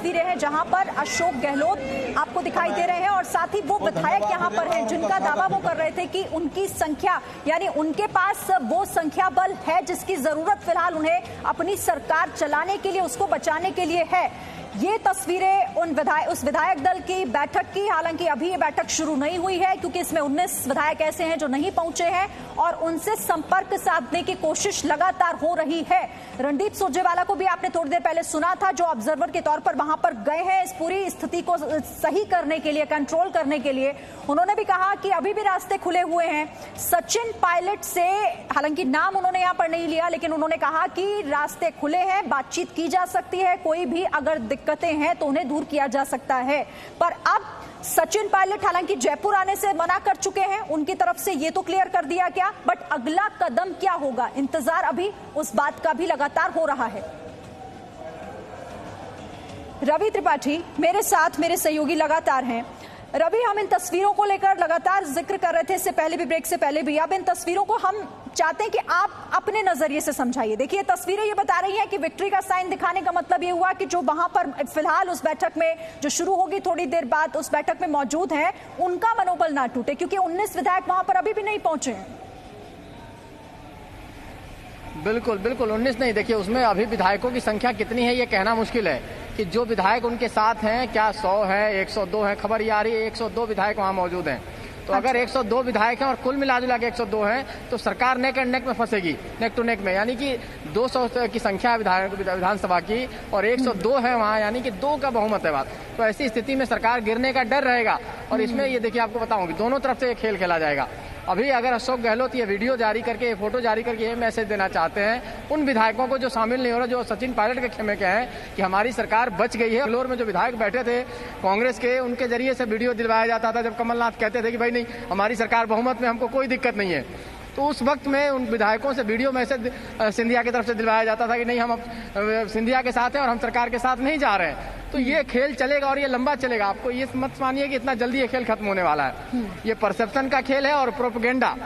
तस्वीरें हैं जहां पर अशोक गहलोत आपको दिखाई दे रहे हैं और साथ ही वो विधायक यहां पर हैं जिनका दावा वो कर रहे थे कि उनकी संख्या यानी उनके पास वो संख्या बल है जिसकी जरूरत फिलहाल उन्हें अपनी सरकार चलाने के लिए, उसको बचाने के लिए है। ये तस्वीरें उस विधायक दल की बैठक की, हालांकि अभी ये बैठक शुरू नहीं हुई है क्योंकि इसमें 19 विधायक ऐसे हैं जो नहीं पहुंचे हैं और उनसे संपर्क साधने की कोशिश लगातार हो रही है। रणदीप सुरजेवाला को भी आपने थोड़ी देर पहले सुना था, जो ऑब्जर्वर के तौर पर वहां पर गए हैं इस पूरी स्थिति को सही करने के लिए, कंट्रोल करने के लिए। उन्होंने भी कहा कि अभी भी रास्ते खुले हुए हैं। सचिन पायलट से, हालांकि नाम उन्होंने यहां पर नहीं लिया, लेकिन उन्होंने कहा कि रास्ते खुले हैं, बातचीत की जा सकती है, कोई भी अगर दिक्कतें हैं तो उन्हें दूर किया जा सकता है। पर अब सचिन पायलट हालांकि जयपुर आने से मना कर चुके हैं, उनकी तरफ से ये तो क्लियर कर दिया गया, बट अगला कदम क्या होगा, इंतजार अभी उस बात का भी लगातार हो रहा है। रवि त्रिपाठी मेरे साथ, मेरे सहयोगी लगातार हैं। रवि, हम इन तस्वीरों को लेकर लगातार जिक्र कर रहे थे, इससे पहले भी, ब्रेक से पहले भी। अब इन तस्वीरों को हम चाहते हैं कि आप अपने नजरिए से समझाइए। देखिए, तस्वीरें ये बता रही हैं कि विक्ट्री का साइन दिखाने का मतलब ये हुआ कि जो वहां पर फिलहाल उस बैठक में जो शुरू होगी थोड़ी देर बाद, उस बैठक में मौजूद हैं, उनका मनोबल ना टूटे, क्योंकि 19 विधायक वहां पर अभी भी नहीं पहुंचे हैं। बिल्कुल बिल्कुल 19 नहीं, देखिए उसमें अभी विधायकों की संख्या कितनी है ये कहना मुश्किल है कि जो विधायक उनके साथ हैं क्या 100 है, 102 है। खबर ये आ रही है 102 विधायक वहां मौजूद हैं। तो अगर 102 विधायक हैं और कुल मिला जुला के 102 हैं तो सरकार नेक एंड नेक में फंसेगी, नेक टू नेक में, यानी कि 200 की संख्या है विधानसभा की और 102 है वहां, यानी कि 2 का बहुमत है बात। तो ऐसी स्थिति में सरकार गिरने का डर रहेगा। और इसमें ये देखिए, आपको बताऊं, दोनों तरफ से ये खेल खेला जाएगा। अभी अगर अशोक गहलोत ये वीडियो जारी करके, ये फोटो जारी करके ये मैसेज देना चाहते हैं उन विधायकों को जो शामिल नहीं हो रहे, जो सचिन पायलट के खेमे के हैं, कि हमारी सरकार बच गई है। फ्लोर में जो विधायक बैठे थे कांग्रेस के, उनके जरिए से वीडियो दिलवाया जाता था जब कमलनाथ कहते थे कि भाई नहीं, हमारी सरकार बहुमत में, हमको कोई दिक्कत नहीं है। तो उस वक्त में उन विधायकों से वीडियो मैसेज सिंधिया की तरफ से दिलवाया जाता था कि नहीं, हम अब सिंधिया के साथ हैं और हम सरकार के साथ नहीं जा रहे हैं। तो ये खेल चलेगा और ये लंबा चलेगा। आपको ये मत मानिए कि इतना जल्दी ये खेल खत्म होने वाला है। ये परसेप्शन का खेल है और प्रोपेगेंडा,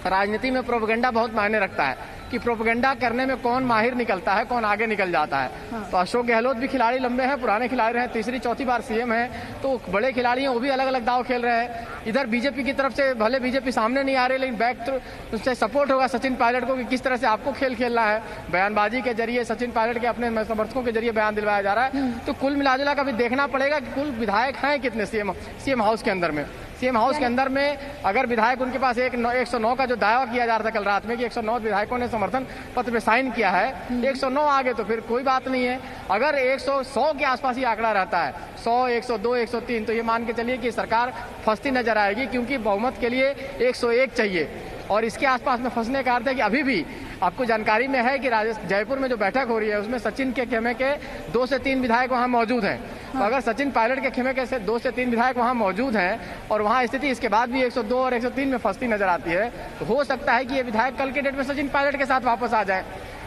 राजनीति में प्रोपेगेंडा बहुत मायने रखता है कि प्रोपेगेंडा करने में कौन माहिर निकलता है, कौन आगे निकल जाता है। तो अशोक गहलोत भी खिलाड़ी लंबे हैं, पुराने खिलाड़ी हैं, तीसरी चौथी बार सीएम है, तो बड़े खिलाड़ी हैं, वो भी अलग अलग दाव खेल रहे हैं। इधर बीजेपी की तरफ से भले बीजेपी सामने नहीं आ रही, लेकिन बैक से सपोर्ट होगा सचिन पायलट को कि किस तरह से आपको खेल खेलना है। बयानबाजी के जरिए सचिन पायलट के अपने समर्थकों के जरिए बयान दिलवाया जा रहा है। तो कुल मिलाजुला का भी देखना पड़ेगा कि कुल विधायक हैं कितने सीएम हाउस के अंदर में। सीएम हाउस के अंदर में अगर विधायक, उनके पास 109 का जो दावा किया जा रहा था कल रात में कि 109 विधायकों ने समर्थन पत्र पे साइन किया है, 109 आ गए तो फिर कोई बात नहीं है। अगर 100 के आसपास ही आंकड़ा रहता है, 100, 102, 103, तो ये मान के चलिए कि सरकार फंसती नजर आएगी, क्योंकि बहुमत के लिए 101 चाहिए। और इसके आसपास में फंसने का अर्थ है कि अभी भी आपको जानकारी में है कि जयपुर में जो बैठक हो रही है उसमें सचिन के खेमे के 2 से 3 विधायक वहां मौजूद हैं। तो अगर सचिन पायलट के खेमे के 2 से 3 विधायक वहां मौजूद हैं और वहां स्थिति इसके बाद भी 102 और 103 में फंसती नजर आती है, तो हो सकता है कि ये विधायक कल के डेट में सचिन पायलट के साथ वापस आ जाए।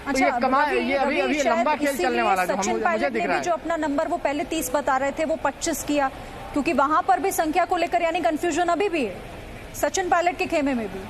तो ये अभी लंबा खेल चलने वाला है। सचिन पायलट ने भी जो अपना नंबर वो पहले 30 बता रहे थे, वो 25 किया, क्योंकि वहां पर भी संख्या को लेकर यानी कंफ्यूजन अभी भी है सचिन पायलट के खेमे में भी।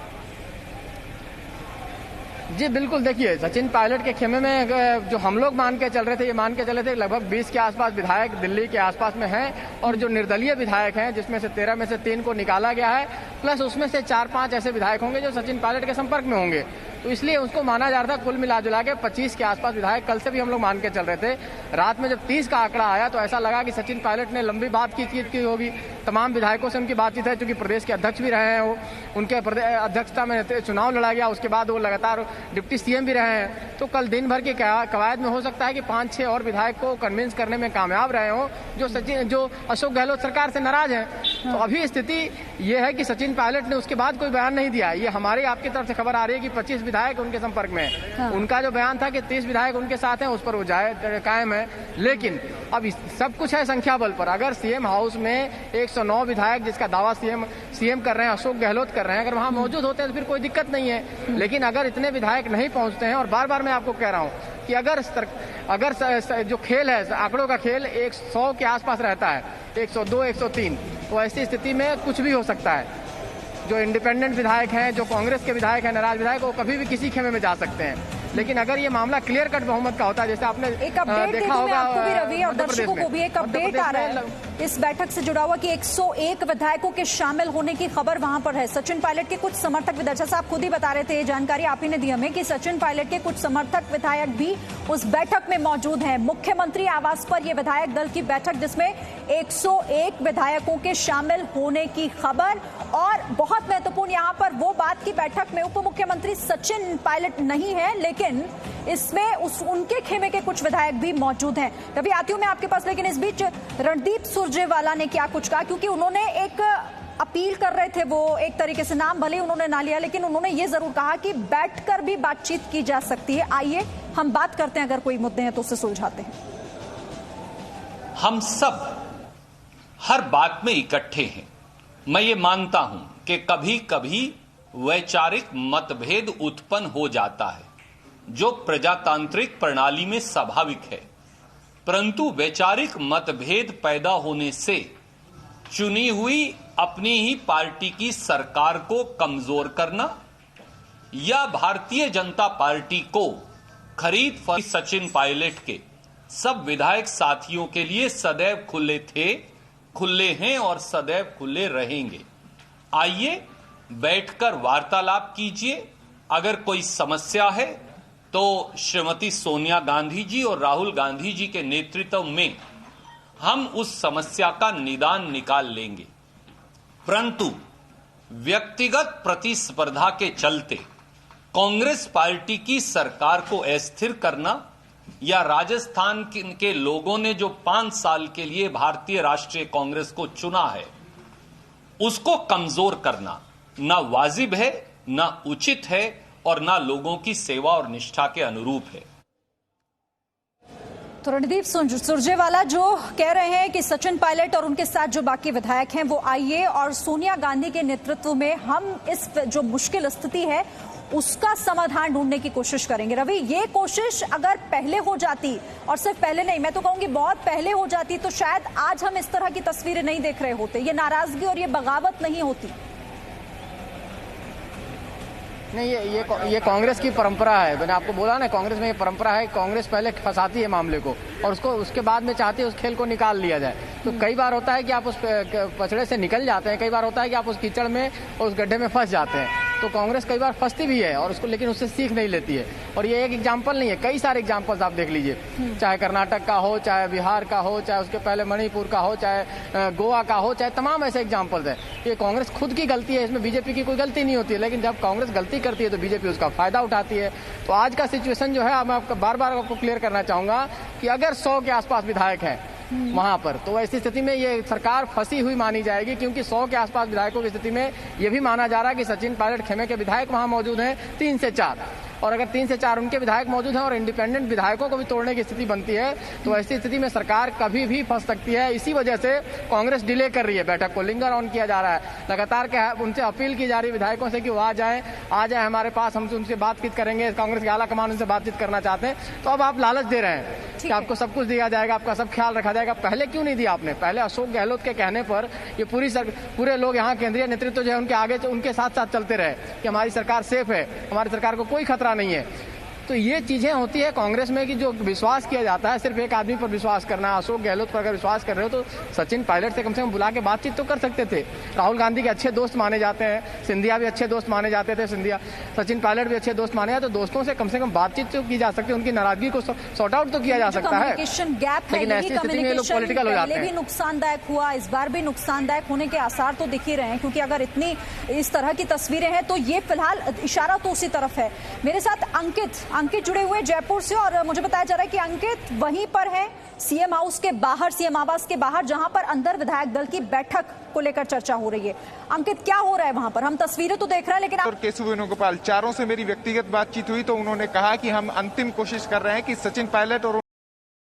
जी बिल्कुल, देखिए सचिन पायलट के खेमे में जो हम लोग मान के चल रहे थे, ये मान के चले थे लगभग 20 के आसपास विधायक दिल्ली के आसपास में हैं और जो निर्दलीय विधायक हैं जिसमें से 13 में से 3 को निकाला गया है, प्लस उसमें से 4-5 ऐसे विधायक होंगे जो सचिन पायलट के संपर्क में होंगे। तो इसलिए उसको माना जा रहा था कुल मिला जुला के 25 के आसपास विधायक। कल से भी हम लोग मान के चल रहे थे। रात में जब 30 का आंकड़ा आया तो ऐसा लगा कि सचिन पायलट ने लंबी बात की होगी, तमाम विधायकों से उनकी बातचीत है, चूंकि प्रदेश के अध्यक्ष भी रहे हैं, वो उनके अध्यक्षता में चुनाव लड़ा गया, उसके बाद वो लगातार डिप्टी सीएम भी रहे हैं। तो कल दिन भर की कवायद में हो सकता है कि 5-6 और विधायक को कन्विंस करने में कामयाब रहे हों जो अशोक गहलोत सरकार से नाराज हैं। तो अभी स्थिति ये है कि सचिन पायलट ने उसके बाद कोई बयान नहीं दिया। ये हमारी आपकी तरफ से खबर आ रही है कि 25 विधायक उनके संपर्क में है। उनका जो बयान था कि 30 विधायक उनके साथ हैं, उस पर वो कायम है। लेकिन अब सब कुछ है संख्या बल पर। अगर सीएम हाउस में 109 विधायक, जिसका दावा सीएम कर रहे हैं, अशोक गहलोत कर रहे हैं, अगर वहां मौजूद होते हैं तो फिर कोई दिक्कत नहीं है। लेकिन अगर इतने विधायक नहीं पहुंचते हैं, और बार बार मैं आपको कह रहा हूं कि अगर जो खेल है, आंकड़ों का खेल 100 के आसपास रहता है, 102, 103, तो ऐसी स्थिति में कुछ भी हो सकता है। जो इंडिपेंडेंट विधायक हैं, जो कांग्रेस के विधायक हैं, नाराज विधायक, वो कभी भी किसी खेमे में जा सकते हैं। लेकिन अगर ये मामला क्लियर कट बहुमत का होता है, जैसे आपने एक अपडेट देखा होगा आपको भी रवि और दर्शकों को भी एक अपडेट आ रहा है इस बैठक से जुड़ा हुआ कि 101 विधायकों के शामिल होने की खबर वहां पर है। सचिन पायलट के कुछ समर्थक विधायक, जैसा आप खुद ही बता रहे थे, ये जानकारी आप ही ने दी हमें कि सचिन पायलट के कुछ समर्थक विधायक भी उस बैठक में मौजूद हैं। मुख्यमंत्री आवास पर यह विधायक दल की बैठक जिसमें 101 विधायकों के शामिल होने की खबर। और बहुत महत्वपूर्ण यहां पर वो बात की बैठक में उप मुख्यमंत्री सचिन पायलट नहीं है, लेकिन इसमें उनके खेमे के कुछ विधायक भी मौजूद हैं। रवि, आती हूं मैं आपके पास, लेकिन इस बीच रणदीप सुरजेवाला ने क्या कुछ कहा, क्योंकि उन्होंने एक अपील कर रहे थे, वो एक तरीके से नाम भले उन्होंने ना लिया, लेकिन उन्होंने ये जरूर कहा कि बैठकर भी बातचीत की जा सकती है। आइए हम बात करते हैं, अगर कोई मुद्दे हैं तो उससे सुलझाते हैं। हम सब हर बात में इकट्ठे हैं। मैं ये मानता हूं कि कभी कभी वैचारिक मतभेद उत्पन्न हो जाता है, जो प्रजातांत्रिक प्रणाली में स्वाभाविक है, परंतु वैचारिक मतभेद पैदा होने से चुनी हुई अपनी ही पार्टी की सरकार को कमजोर करना या भारतीय जनता पार्टी को खरीद फरोख्त सचिन पायलट के सब विधायक साथियों के लिए सदैव खुले थे, खुले हैं और सदैव खुले रहेंगे। आइए बैठकर वार्तालाप कीजिए। अगर कोई समस्या है तो श्रीमती सोनिया गांधी जी और राहुल गांधी जी के नेतृत्व में हम उस समस्या का निदान निकाल लेंगे। परंतु व्यक्तिगत प्रतिस्पर्धा के चलते कांग्रेस पार्टी की सरकार को अस्थिर करना या राजस्थान के लोगों ने जो 5 साल के लिए भारतीय राष्ट्रीय कांग्रेस को चुना है, उसको कमजोर करना ना वाजिब है, ना उचित है और ना लोगों की सेवा और निष्ठा के अनुरूप है। तो रणदीप सुरजेवाला जो कह रहे हैं कि सचिन पायलट और उनके साथ जो बाकी विधायक हैं वो आइए और सोनिया गांधी के नेतृत्व में हम इस जो मुश्किल स्थिति है उसका समाधान ढूंढने की कोशिश करेंगे। रवि, ये कोशिश अगर पहले हो जाती, और सिर्फ पहले नहीं, मैं तो कहूंगी बहुत पहले हो जाती, तो शायद आज हम इस तरह की तस्वीरें नहीं देख रहे होते, ये नाराजगी और ये बगावत नहीं होती। नहीं, ये कांग्रेस की परंपरा है। मैंने आपको बोला ना, कांग्रेस में ये परंपरा है। कांग्रेस पहले फंसाती है मामले को और उसके बाद में चाहती है उस खेल को निकाल लिया जाए। तो कई बार होता है कि आप उस पचड़े से निकल जाते हैं, कई बार होता है कि आप उस कीचड़ में, उस गड्ढे में फंस जाते हैं। तो कांग्रेस कई बार फंसती भी है और उसको, लेकिन उससे सीख नहीं लेती है। और ये एक एग्जाम्पल नहीं है, कई सारे एग्जाम्पल्स आप देख लीजिए, चाहे कर्नाटक का हो, चाहे बिहार का हो, चाहे उसके पहले मणिपुर का हो, चाहे गोवा का हो, चाहे तमाम ऐसे एग्जाम्पल्स हैं। ये कांग्रेस खुद की गलती है, इसमें बीजेपी की कोई गलती नहीं होती है, लेकिन जब कांग्रेस गलती करती है तो बीजेपी उसका फायदा उठाती है। तो आज का सिचुएशन जो है, मैं आपको बार बार आपको क्लियर करना चाहूंगा कि अगर 100 के आसपास विधायक हैं वहां पर, तो ऐसी स्थिति में ये सरकार फंसी हुई मानी जाएगी, क्योंकि 100 के आसपास विधायकों की स्थिति में ये भी माना जा रहा है कि सचिन पायलट खेमे के विधायक वहां मौजूद हैं 3 से 4, और अगर 3 से 4 उनके विधायक मौजूद हैं और इंडिपेंडेंट विधायकों को भी तोड़ने की स्थिति बनती है, तो ऐसी स्थिति में सरकार कभी भी फंस सकती है। इसी वजह से कांग्रेस डिले कर रही है, बैठक को लिंगर ऑन किया जा रहा है। लगातार उनसे अपील की जा रही है विधायकों से कि वो आ जाए हमारे पास, हम उनसे बातचीत करेंगे। कांग्रेस के आला कमान उनसे बातचीत करना चाहते हैं। तो अब आप लालच दे रहे हैं कि आपको सब कुछ दिया जाएगा, आपका सब ख्याल रखा जाएगा। पहले क्यों नहीं दिया आपने? पहले अशोक गहलोत के कहने पर ये पूरे लोग यहाँ केंद्रीय नेतृत्व जो है उनके आगे, उनके साथ साथ चलते रहे कि हमारी सरकार सेफ है, हमारी सरकार को कोई खतरा नहीं है। तो ये चीजें होती है कांग्रेस में कि जो विश्वास किया जाता है, सिर्फ एक आदमी पर विश्वास करना। अशोक गहलोत पर अगर विश्वास कर रहे हो तो सचिन पायलट से कम बुला के बातचीत तो कर सकते थे। राहुल गांधी के अच्छे दोस्त माने जाते हैं, सिंधिया भी अच्छे दोस्त माने जाते थे, सचिन पायलट भी अच्छे दोस्त माने जाते, तो दोस्तों से कम बातचीत तो की जा सकती है, उनकी नाराजगी को सॉर्ट आउट तो किया जा सकता है। लेकिन ऐसी स्थिति में लोग पॉलिटिकल हो जाते हैं। भी नुकसानदायक हुआ, इस बार भी नुकसानदायक होने के आसार तो दिख ही रहे हैं, क्योंकि अगर इतनी इस तरह की तस्वीरें हैं तो ये फिलहाल इशारा तो उसी तरफ है। मेरे साथ अंकित जुड़े हुए जयपुर से, और मुझे बताया जा रहा है कि अंकित वहीं पर है सीएम हाउस के बाहर, सीएम आवास के बाहर, जहां पर अंदर विधायक दल की बैठक को लेकर चर्चा हो रही है। अंकित, क्या हो रहा है वहां पर? हम तस्वीरें तो देख रहे हैं, लेकिन केशव वेणुगोपाल, चारों से मेरी व्यक्तिगत बातचीत हुई तो उन्होंने कहा कि हम अंतिम कोशिश कर रहे हैं कि सचिन पायलट और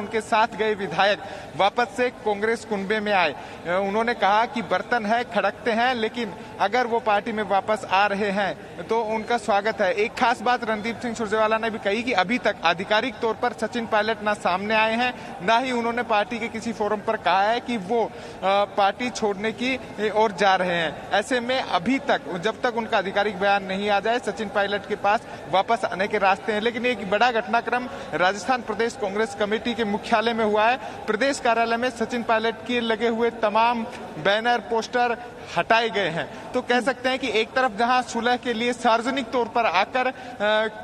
उनके साथ गए विधायक वापस से कांग्रेस कुनबे में आए। उन्होंने कहा कि बर्तन है, खड़कते हैं, लेकिन अगर वो पार्टी में वापस आ रहे हैं तो उनका स्वागत है। एक खास बात रणदीप सिंह सुरजेवाला ने भी कही कि अभी तक आधिकारिक तौर पर सचिन पायलट ना सामने आए हैं, ना ही उन्होंने पार्टी के किसी फोरम पर कहा है कि वो पार्टी छोड़ने की ओर जा रहे हैं। ऐसे में अभी तक जब तक उनका आधिकारिक बयान नहीं आ जाए सचिन पायलट के पास वापस आने के रास्ते हैं। लेकिन एक बड़ा घटनाक्रम राजस्थान प्रदेश कांग्रेस कमेटी के मुख्यालय में हुआ है। प्रदेश कार्यालय में सचिन पायलट के लगे हुए तमाम बैनर, पोस्टर हटाए गए हैं। तो कह सकते हैं कि एक तरफ जहां सुलह के लिए सार्वजनिक तौर पर आकर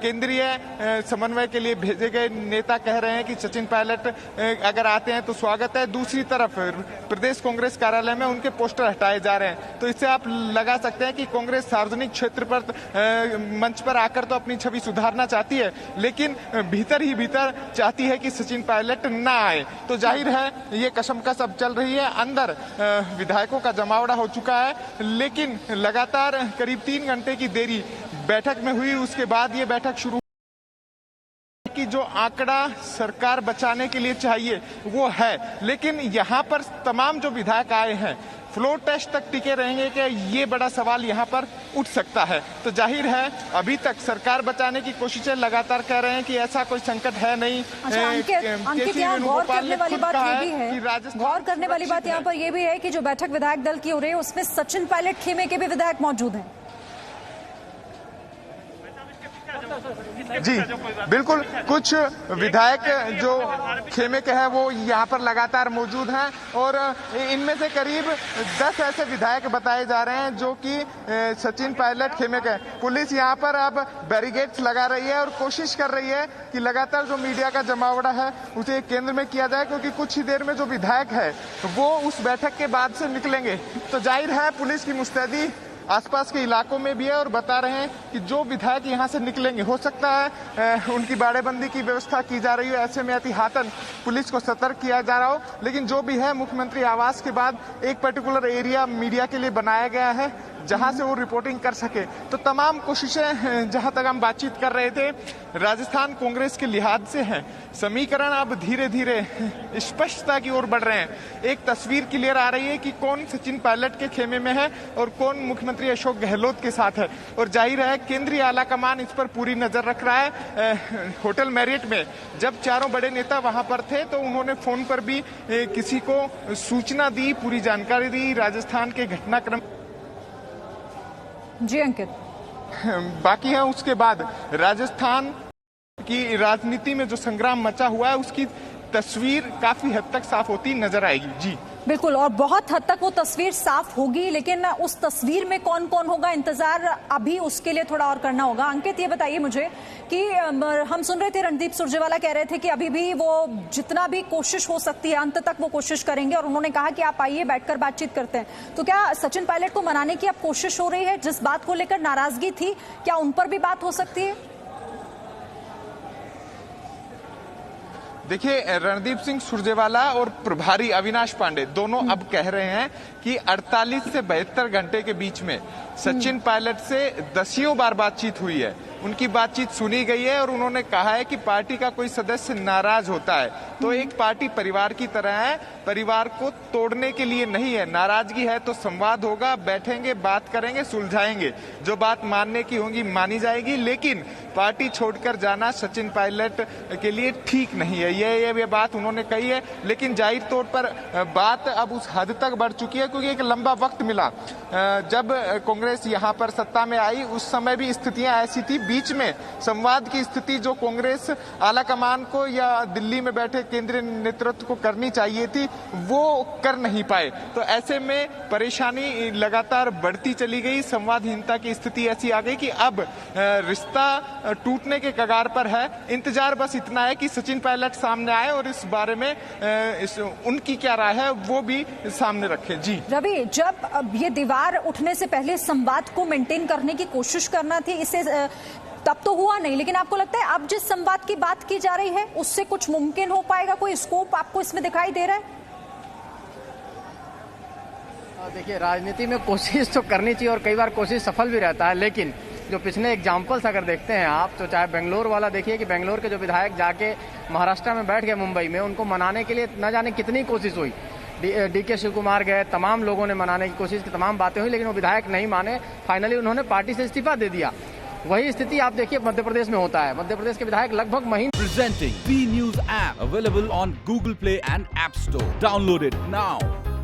केंद्रीय समन्वय के लिए भेजे गए नेता कह रहे हैं कि सचिन पायलट अगर आते हैं तो स्वागत है, दूसरी तरफ प्रदेश कांग्रेस कार्यालय में उनके पोस्टर हटाए जा रहे हैं। तो इससे आप लगा सकते हैं कि कांग्रेस सार्वजनिक क्षेत्र पर मंच पर आकर तो अपनी छवि सुधारना चाहती है, लेकिन भीतर ही भीतर चाहती है कि सचिन पायलट ना आए। तो जाहिर है ये कशमकश अब चल रही है। अंदर विधायकों का जमावड़ा हो चुका है, लेकिन लगातार करीब 3 घंटे की देरी बैठक में हुई। उसके बाद ये बैठक शुरू कि जो आंकड़ा सरकार बचाने के लिए चाहिए वो है, लेकिन यहाँ पर तमाम जो विधायक आए हैं फ्लोर टेस्ट तक टिके रहेंगे कि ये बड़ा सवाल यहाँ पर उठ सकता है। तो जाहिर है अभी तक सरकार बचाने की कोशिशें लगातार कर रहे हैं कि ऐसा कोई संकट है नहीं। अच्छा, अंकित यहाँ गौर करने वाली बात ये भी है, गौर करने वाली बात यहाँ पर ये भी है कि जो बैठक विधायक दल की हो रही है उसमें सचिन पायलट खेमे के भी विधायक मौजूद हैं। जी बिल्कुल, कुछ विधायक जो खेमे के हैं वो यहाँ पर लगातार मौजूद हैं और इनमें से करीब 10 ऐसे विधायक बताए जा रहे हैं जो कि सचिन पायलट खेमे के हैं। पुलिस यहाँ पर अब बैरिकेड्स लगा रही है और कोशिश कर रही है कि लगातार जो मीडिया का जमावड़ा है उसे केंद्र में किया जाए, क्योंकि कुछ ही देर में जो विधायक है वो उस बैठक के बाद से निकलेंगे। तो जाहिर है पुलिस की मुस्तैदी आसपास के इलाकों में भी है और बता रहे हैं कि जो विधायक यहां से निकलेंगे हो सकता है उनकी बाड़ेबंदी की व्यवस्था की जा रही है। ऐसे में एहतियातन पुलिस को सतर्क किया जा रहा हो, लेकिन जो भी है मुख्यमंत्री आवास के बाद एक पर्टिकुलर एरिया मीडिया के लिए बनाया गया है जहां से वो रिपोर्टिंग कर सके। तो तमाम कोशिशें जहां तक हम बातचीत कर रहे थे राजस्थान कांग्रेस के लिहाज से हैं। समीकरण अब धीरे धीरे स्पष्टता की ओर बढ़ रहे हैं। एक तस्वीर क्लियर आ रही है कि कौन सचिन पायलट के खेमे में है और कौन मुख्यमंत्री अशोक गहलोत के साथ है। और जाहिर है केंद्रीय आला कमान इस पर पूरी नजर रख रहा है। होटल मैरियट में जब चारों बड़े नेता वहां पर थे तो उन्होंने फोन पर भी किसी को सूचना दी, पूरी जानकारी दी राजस्थान के घटनाक्रम। जी अंकित, बाकी है उसके बाद राजस्थान की राजनीति में जो संग्राम मचा हुआ है उसकी तस्वीर काफी हद तक साफ होती नजर आएगी। जी बिल्कुल, और बहुत हद तक वो तस्वीर साफ होगी, लेकिन उस तस्वीर में कौन कौन होगा इंतजार अभी उसके लिए थोड़ा और करना होगा। अंकित ये बताइए मुझे कि हम सुन रहे थे रणदीप सुरजेवाला कह रहे थे कि अभी भी वो जितना भी कोशिश हो सकती है अंत तक वो कोशिश करेंगे, और उन्होंने कहा कि आप आइए बैठकर बातचीत करते हैं। तो क्या सचिन पायलट को मनाने की अब कोशिश हो रही है? जिस बात को लेकर नाराजगी थी क्या उन पर भी बात हो सकती है? देखिए, रणदीप सिंह सुरजेवाला और प्रभारी अविनाश पांडे दोनों अब कह रहे हैं कि 48 से 72 घंटे के बीच में सचिन पायलट से दसियों बार बातचीत हुई है, उनकी बातचीत सुनी गई है और उन्होंने कहा है कि पार्टी का कोई सदस्य नाराज होता है तो एक पार्टी परिवार की तरह है, परिवार को तोड़ने के लिए नहीं है। नाराजगी है तो संवाद होगा, बैठेंगे, बात करेंगे, सुलझाएंगे, जो बात मानने की होगी मानी जाएगी, लेकिन पार्टी छोड़कर जाना सचिन पायलट के लिए ठीक नहीं है। ये बात उन्होंने कही है। लेकिन जाहिर तौर पर बात अब उस हद तक बढ़ चुकी है क्योंकि एक लंबा वक्त मिला। जब कांग्रेस यहाँ पर सत्ता में आई उस समय भी स्थितियां ऐसी थी, बीच में संवाद की स्थिति जो कांग्रेस आला कमान को या दिल्ली में बैठे केंद्रीय नेतृत्व को करनी चाहिए थी वो कर नहीं पाए। तो ऐसे में परेशानी लगातार बढ़ती चली गई, संवादहीनता की स्थिति ऐसी आ गई कि अब रिश्ता टूटने के कगार पर है। इंतजार बस इतना है कि सचिन पायलट सामने आए और इस बारे में उनकी क्या राय है वो भी सामने रखें। जी रवि, जब ये दीवार उठने से पहले संवाद को मेंटेन करने की कोशिश करना थी, इसे तब तो हुआ नहीं, लेकिन आपको लगता है अब जिस संवाद की बात की जा रही है उससे कुछ मुमकिन हो पाएगा? कोई स्कोप आपको इसमें दिखाई दे रहा है? देखिए, राजनीति में कोशिश तो करनी चाहिए और कई बार कोशिश सफल भी रहता है, लेकिन जो पिछले एग्जाम्पल्स अगर देखते हैं आप, तो चाहे बेंगलोर वाला देखिए कि बेंगलोर के जो विधायक जाके महाराष्ट्र में बैठ गए मुंबई में, उनको मनाने के लिए न जाने कितनी कोशिश हुई। डीके शिव कुमार गए, तमाम लोगों ने मनाने की कोशिश की, तमाम बातें हुई, लेकिन वो विधायक नहीं माने। फाइनली उन्होंने पार्टी से इस्तीफा दे दिया। वही स्थिति आप देखिए मध्य प्रदेश में होता है। मध्य प्रदेश के विधायक लगभग महीने Presenting B News app available on Google Play and App Store. Download it now.